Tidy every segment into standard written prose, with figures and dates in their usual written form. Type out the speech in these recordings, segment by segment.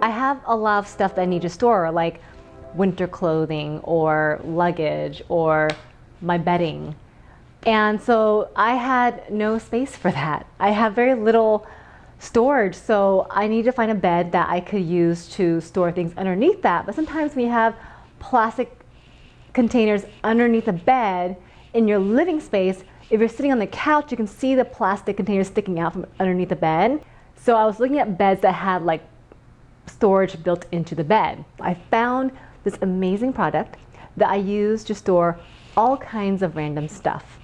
I have a lot of stuff that I need to store, like winter clothing or luggage or my bedding. And so I had no space for that. I have very little storage, so I need to find a bed that I could use to store things underneath that. But sometimes we have plastic containers underneath the bed in your living space. If you're sitting on the couch, you can see the plastic containers sticking out from underneath the bed. So I was looking at beds that had like storage built into the bed. I found this amazing product that I use to store all kinds of random stuff.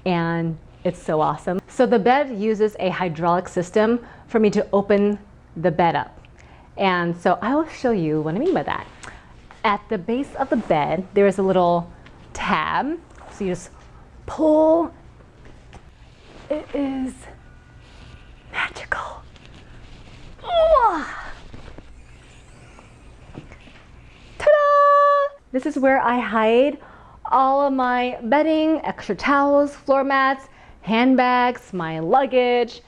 And it's so awesome. So the bed uses a hydraulic system for me to open the bed up. And so I will show you what I mean by that. At the base of the bed, there is a little tab. So you just pull. It is magical. Ta-da! This is where I hide all of my bedding, extra towels, floor mats, handbags, my luggage.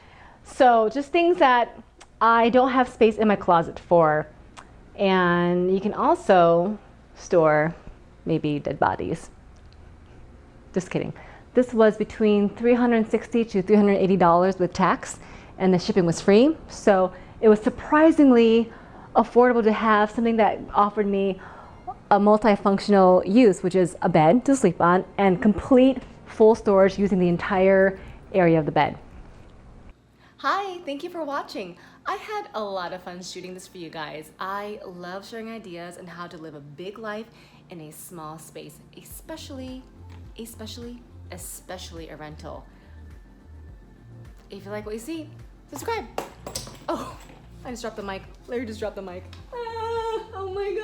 So just things that I don't have space in my closet for. And you can also store maybe dead bodies. Just kidding. This was between $360 to $380 with tax, and the shipping was free. So it was surprisingly affordable to have something that offered me a multifunctional use, which is a bed to sleep on and complete full storage using the entire area of the bed. Hi, thank you for watching. I had a lot of fun shooting this for you guys. I love sharing ideas on how to live a big life in a small space, especially a rental. If you like what you see, subscribe. Oh, I just dropped the mic. Larry just dropped the mic. Ah, oh my God.